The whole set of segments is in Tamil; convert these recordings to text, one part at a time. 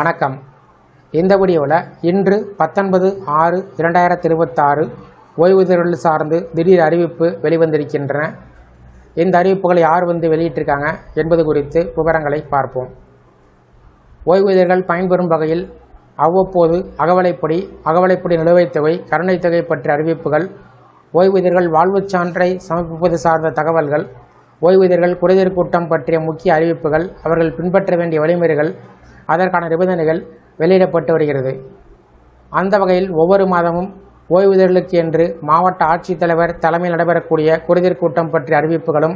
வணக்கம். இந்த வீடியோவில் இன்று 19/6/2026 ஓய்வூதியர்கள் சார்ந்து திடீர் அறிவிப்பு வெளிவந்திருக்கின்றன. இந்த அறிவிப்புகளை யார் வெளியிட்டிருக்காங்க என்பது குறித்து விவரங்களை பார்ப்போம். ஓய்வூதியர்கள் பயன்பெறும் வகையில் அவ்வப்போது அகவலைப்படி நிலுவைத் தொகை, கருணைத் தொகை பற்றிய அறிவிப்புகள், ஓய்வூதியர்கள் வாழ்வுச் சான்றை சமர்ப்பிப்பது சார்ந்த தகவல்கள், ஓய்வூதியர்கள் குறைதீர் கூட்டம் பற்றிய முக்கிய அறிவிப்புகள், அவர்கள் பின்பற்ற வேண்டிய வழிமுறைகள், அதற்கான நிபந்தனைகள் வெளியிடப்பட்டு வருகிறது. அந்த வகையில் ஒவ்வொரு மாதமும் ஓய்வூதியர்களுக்கு என்று மாவட்ட ஆட்சித்தலைவர் தலைமையில் நடைபெறக்கூடிய குறைதீர் கூட்டம் பற்றிய அறிவிப்புகளும்,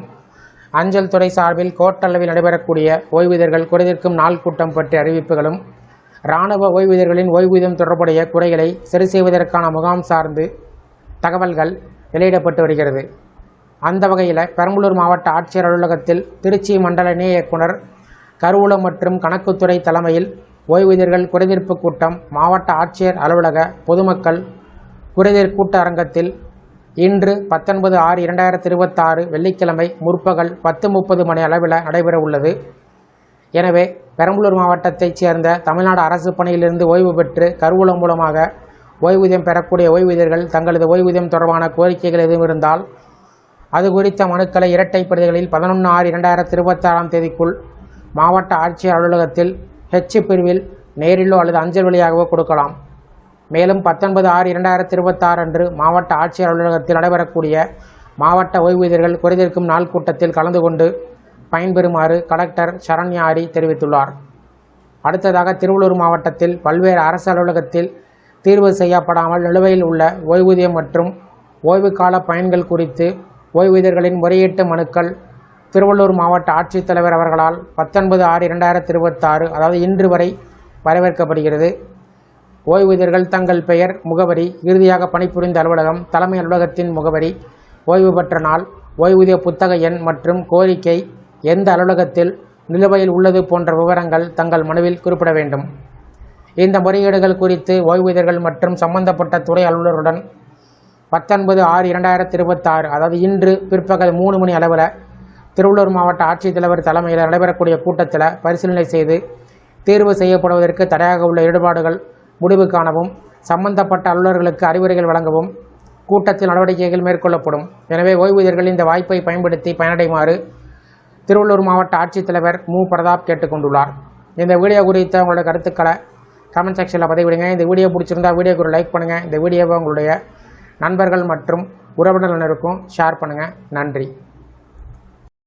அஞ்சல் துறை சார்பில் கோட்டளவில் நடைபெறக்கூடிய ஓய்வூதியர்கள் குறைதீர்க்கும் நாள் கூட்டம் பற்றிய அறிவிப்புகளும், இராணுவ ஓய்வூதியர்களின் ஓய்வூதியம் தொடர்புடைய குறைகளை சரி செய்வதற்கான முகாம் சார்ந்து தகவல்கள் வெளியிடப்பட்டு வருகிறது. அந்த வகையில் பெரம்பலூர் மாவட்ட ஆட்சியர் அலுவலகத்தில் திருச்சி மண்டல இணை இயக்குனர் கருவூலம் மற்றும் கணக்குத்துறை தலைமையில் ஓய்வூதியர்கள் குறைதீர்ப்பு கூட்டம் மாவட்ட ஆட்சியர் அலுவலக பொதுமக்கள் குறைதீர் கூட்ட அரங்கத்தில் இன்று 19/6/2026 வெள்ளிக்கிழமை முற்பகல் 10:30 மணி அளவில் நடைபெற உள்ளது. எனவே பெரம்பலூர் மாவட்டத்தைச் சேர்ந்த தமிழ்நாடு அரசு பணியிலிருந்து ஓய்வு பெற்று கருவூலம் மூலமாக ஓய்வூதியம் பெறக்கூடிய ஓய்வூதியர்கள் தங்களது ஓய்வூதியம் தொடர்பான கோரிக்கைகள் எதுவும் இருந்தால் அது குறித்த மனுக்களை இரட்டை பிரதிகளில் 11/6/2026 தேதிக்குள் மாவட்ட ஆட்சியர் அலுவலகத்தில் H பிரிவில் நேரிலோ அல்லது அஞ்சல் வழியாகவோ கொடுக்கலாம். மேலும் 19/6/2026 அன்று மாவட்ட ஆட்சியர் அலுவலகத்தில் நடைபெறக்கூடிய மாவட்ட ஓய்வூதியர்கள் குறைதீர்க்கும் நாள் கூட்டத்தில் கலந்து கொண்டு பயன்பெறுமாறு கலெக்டர் சரண்யாரி தெரிவித்துள்ளார். அடுத்ததாக திருவள்ளூர் மாவட்டத்தில் பல்வேறு அரசு அலுவலகத்தில் தீர்வு செய்யப்படாமல் நிலுவையில் உள்ள ஓய்வூதியம் மற்றும் ஓய்வு கால பயன்கள் குறித்து ஓய்வூதியர்களின் முறையீட்டு மனுக்கள் திருவள்ளூர் மாவட்ட ஆட்சித்தலைவர் அவர்களால் 19/6/2026 அதாவது இன்று வரை வரவேற்கப்படுகிறது. ஓய்வூதியர்கள் தங்கள் பெயர், முகவரி, இறுதியாக பணிபுரிந்த அலுவலகம், தலைமை அலுவலகத்தின் முகவரி, ஓய்வு பெற்ற நாள், ஓய்வூதிய புத்தக எண் மற்றும் கோரிக்கை எந்த அலுவலகத்தில் நிலுவையில் உள்ளது போன்ற விவரங்கள் தங்கள் மனுவில் குறிப்பிட வேண்டும். இந்த முறையீடுகள் குறித்து ஓய்வூதியர்கள் மற்றும் சம்பந்தப்பட்ட துறை அலுவலருடன் 19/6/2026 அதாவது இன்று பிற்பகல் 3 மணி அளவில் திருவள்ளூர் மாவட்ட ஆட்சித்தலைவர் தலைமையில் நடைபெறக்கூடிய கூட்டத்தில் பரிசீலனை செய்து தீர்வு செய்யப்படுவதற்கு தடையாக உள்ள ஈடுபாடுகள் முடிவு காணவும் சம்பந்தப்பட்ட அலுவலர்களுக்கு அறிவுரைகள் வழங்கவும் கூட்டத்தில் நடவடிக்கைகள் மேற்கொள்ளப்படும். எனவே ஓய்வூதியர்கள் இந்த வாய்ப்பை பயன்படுத்தி பயனடைமாறு திருவள்ளூர் மாவட்ட ஆட்சித்தலைவர் மு. பிரதாப் கேட்டுக்கொண்டுள்ளார். இந்த வீடியோ குறித்த உங்களுடைய கருத்துக்களை கமெண்ட் செக்ஷனில் பதிவிடுங்க. இந்த வீடியோ பிடிச்சிருந்தா வீடியோக்கு ஒரு லைக் பண்ணுங்கள். இந்த வீடியோவை உங்களுடைய நண்பர்கள் மற்றும் உறவினர்களுக்கும் ஷேர் பண்ணுங்கள். நன்றி.